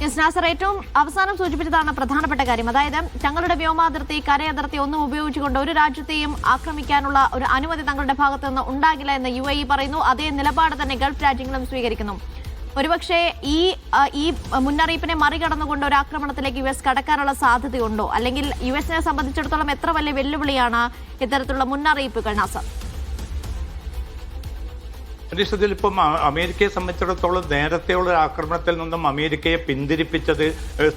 നാസർ, ഏറ്റവും അവസാനം സൂചിപ്പിച്ചതാണ് പ്രധാനപ്പെട്ട കാര്യം. അതായത് തങ്ങളുടെ വ്യോമാതിർത്തി, കരയതിർത്തി ഒന്നും ഉപയോഗിച്ചുകൊണ്ട് ഒരു രാജ്യത്തെയും ആക്രമിക്കാനുള്ള ഒരു അനുമതി തങ്ങളുടെ ഭാഗത്തു നിന്ന് ഉണ്ടാകില്ല എന്ന് UAE പറയുന്നു. അതേ നിലപാട് തന്നെ ഗൾഫ് രാജ്യങ്ങളും സ്വീകരിക്കുന്നു. ഒരുപക്ഷെ ഈ മുന്നറിയിപ്പിനെ മറികടന്നുകൊണ്ട് ഒരു ആക്രമണത്തിലേക്ക് US കടക്കാനുള്ള സാധ്യതയുണ്ടോ? അല്ലെങ്കിൽ US-നെ സംബന്ധിച്ചിടത്തോളം എത്ര വലിയ വെല്ലുവിളിയാണ് ഇത്തരത്തിലുള്ള മുന്നറിയിപ്പുകൾ, നാസർ? അന്വേഷണത്തിൽ ഇപ്പം അമേരിക്കയെ സംബന്ധിച്ചിടത്തോളം നേരത്തെയുള്ള ആക്രമണത്തിൽ നിന്നും അമേരിക്കയെ പിന്തിരിപ്പിച്ചത്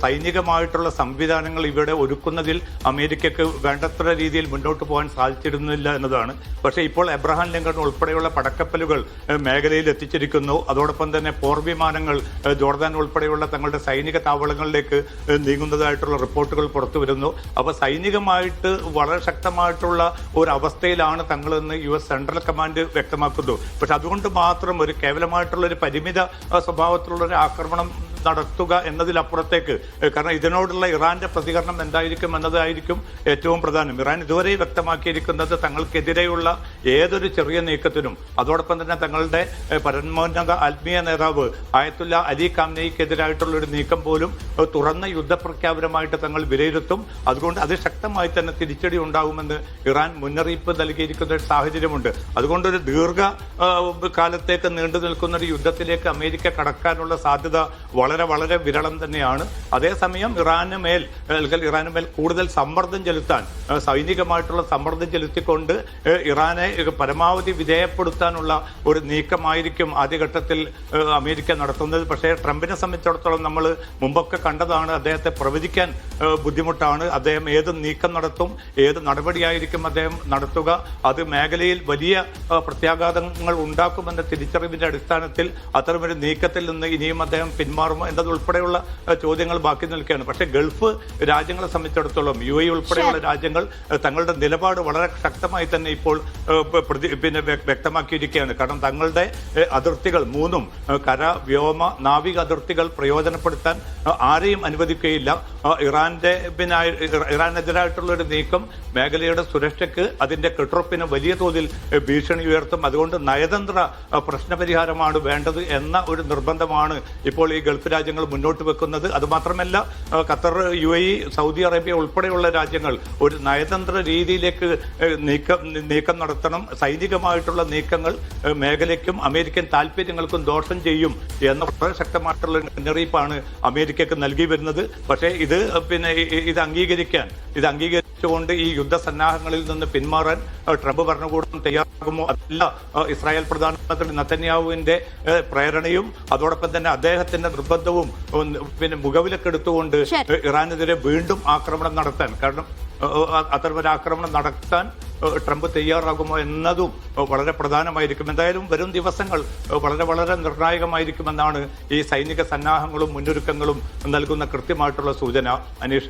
സൈനികമായിട്ടുള്ള സംവിധാനങ്ങൾ ഇവിടെ ഒരുക്കുന്നതിൽ അമേരിക്കക്ക് വേണ്ടത്ര രീതിയിൽ മുന്നോട്ട് പോകാൻ സാധിച്ചിരുന്നില്ല എന്നതാണ്. പക്ഷേ ഇപ്പോൾ എബ്രഹാം ലിങ്കൺ ഉൾപ്പെടെയുള്ള പടക്കപ്പലുകൾ മേഖലയിൽ എത്തിച്ചിരിക്കുന്നു. അതോടൊപ്പം തന്നെ പോർവിമാനങ്ങൾ ജോർദാൻ ഉൾപ്പെടെയുള്ള തങ്ങളുടെ സൈനിക താവളങ്ങളിലേക്ക് നീങ്ങുന്നതായിട്ടുള്ള റിപ്പോർട്ടുകൾ പുറത്തു വരുന്നു. അപ്പോൾ സൈനികമായിട്ട് വളരെ ശക്തമായിട്ടുള്ള ഒരു അവസ്ഥയിലാണ് തങ്ങളെന്ന് US സെൻട്രൽ കമാൻഡ് വ്യക്തമാക്കുന്നു. പക്ഷെ അതുകൊണ്ട് മാത്രം ഒരു കേവലമായിട്ടുള്ള ഒരു പരിമിത സ്വഭാവത്തിലുള്ള ഒരു ആക്രമണം നടത്തുക എന്നതിലപ്പുറത്തേക്ക്, കാരണം ഇതിനോടുള്ള ഇറാന്റെ പ്രതികരണം എന്തായിരിക്കും എന്നതായിരിക്കും ഏറ്റവും പ്രധാനം. ഇറാൻ ഇതുവരെ വ്യക്തമാക്കിയിരിക്കുന്നത് തങ്ങൾക്കെതിരെയുള്ള ഏതൊരു ചെറിയ നീക്കത്തിനും, അതോടൊപ്പം തന്നെ തങ്ങളുടെ പരമോന്നത ആത്മീയ നേതാവ് ആയത്തുല്ല അലി ഖാംനെയ്ക്കെതിരായിട്ടുള്ള ഒരു നീക്കം പോലും തുറന്ന യുദ്ധപ്രഖ്യാപനമായിട്ട് തങ്ങൾ വിലയിരുത്തും. അതുകൊണ്ട് അതിശക്തമായി തന്നെ തിരിച്ചടി ഉണ്ടാകുമെന്ന് ഇറാൻ മുന്നറിയിപ്പ് നൽകിയിരിക്കുന്ന ഒരു സാഹചര്യമുണ്ട്. അതുകൊണ്ടൊരു ദീർഘകാലത്തേക്ക് നീണ്ടു നിൽക്കുന്ന ഒരു യുദ്ധത്തിലേക്ക് അമേരിക്ക കടക്കാനുള്ള സാധ്യത വളരെ വിരളം തന്നെയാണ്. അതേസമയം ഇറാന് മേൽ കൂടുതൽ സമ്മർദ്ദം ചെലുത്താൻ, സൈനികമായിട്ടുള്ള സമ്മർദ്ദം ചെലുത്തിക്കൊണ്ട് ഇറാനെ പരമാവധി വിധേയപ്പെടുത്താനുള്ള ഒരു നീക്കമായിരിക്കും ആദ്യഘട്ടത്തിൽ അമേരിക്ക നടത്തുന്നത്. പക്ഷേ ട്രംപിനെ സംബന്ധിച്ചിടത്തോളം നമ്മൾ മുമ്പൊക്കെ കണ്ടതാണ്, അദ്ദേഹത്തെ പ്രവചിക്കാൻ ബുദ്ധിമുട്ടാണ്. അദ്ദേഹം ഏത് നീക്കം നടത്തും, ഏത് നടപടിയായിരിക്കും അദ്ദേഹം നടത്തുക, അത് മേഖലയിൽ വലിയ പ്രത്യാഘാതങ്ങൾ ഉണ്ടാക്കുമെന്ന തിരിച്ചറിവിന്റെ അടിസ്ഥാനത്തിൽ അത്തരമൊരു നീക്കത്തിൽ നിന്ന് ഇനിയും അദ്ദേഹം പിന്മാറുമോ എന്നതുൾപ്പെടെയുള്ള ചോദ്യങ്ങൾ ബാക്കി നിൽക്കുകയാണ്. പക്ഷേ ഗൾഫ് രാജ്യങ്ങളെ സംബന്ധിച്ചിടത്തോളം UAE ഉൾപ്പെടെയുള്ള രാജ്യങ്ങൾ തങ്ങളുടെ നിലപാട് വളരെ ശക്തമായി തന്നെ ഇപ്പോൾ വ്യക്തമാക്കിയിരിക്കുകയാണ്. കാരണം തങ്ങളുടെ അതിർത്തികൾ മൂന്നും, കര, വ്യോമ, നാവിക അതിർത്തികൾ പ്രയോജനപ്പെടുത്താൻ ആരെയും അനുവദിക്കുകയില്ല. ഇറാനെതിരായിട്ടുള്ള ഒരു നീക്കം മേഖലയുടെ സുരക്ഷയ്ക്ക്, അതിന്റെ കെട്ടുറപ്പിന് വലിയ തോതിൽ ഭീഷണി ഉയർത്തും. അതുകൊണ്ട് നയതന്ത്ര പ്രശ്നപരിഹാരമാണ് വേണ്ടത് എന്ന ഒരു നിർബന്ധമാണ് ഇപ്പോൾ ഈ ഗൾഫ് രാജ്യങ്ങൾ മുന്നോട്ട് വെക്കുന്നത്. അതുമാത്രമല്ല, ഖത്തർ, UAE, സൗദി അറേബ്യ ഉൾപ്പെടെയുള്ള രാജ്യങ്ങൾ ഒരു നയതന്ത്ര രീതിയിലേക്ക് നീക്കം നടത്തണം. സൈനികമായിട്ടുള്ള നീക്കങ്ങൾ മേഖലയ്ക്കും അമേരിക്കൻ താല്പര്യങ്ങൾക്കും ദോഷം ചെയ്യും എന്ന വളരെ ശക്തമായിട്ടുള്ള മുന്നറിയിപ്പാണ് അമേരിക്കക്ക് നൽകി വരുന്നത്. പക്ഷേ ഇത് അംഗീകരിച്ചുകൊണ്ട് ഈ യുദ്ധസന്നാഹങ്ങളിൽ നിന്ന് പിന്മാറാൻ ട്രംപ് ഭരണകൂടം തയ്യാറാകുമോ? അതല്ല ഇസ്രായേൽ പ്രധാനമന്ത്രി നെതന്യാഹുവിന്റെ പ്രേരണയും അതോടൊപ്പം തന്നെ അദ്ദേഹത്തിന്റെ നിർബന്ധവും മുഖവിലക്കെടുത്തുകൊണ്ട് ഇറാനെതിരെ വീണ്ടും ആക്രമണം നടത്താൻ, കാരണം അത്തരമൊരു ആക്രമണം നടത്താൻ ട്രംപ് തയ്യാറാകുമോ എന്നതും വളരെ പ്രധാനമായിരിക്കും. എന്തായാലും വരും ദിവസങ്ങൾ വളരെ നിർണായകമായിരിക്കുമെന്നാണ് ഈ സൈനിക സന്നാഹങ്ങളും മുന്നൊരുക്കങ്ങളും നൽകുന്ന കൃത്യമായിട്ടുള്ള സൂചന. അനീഷ.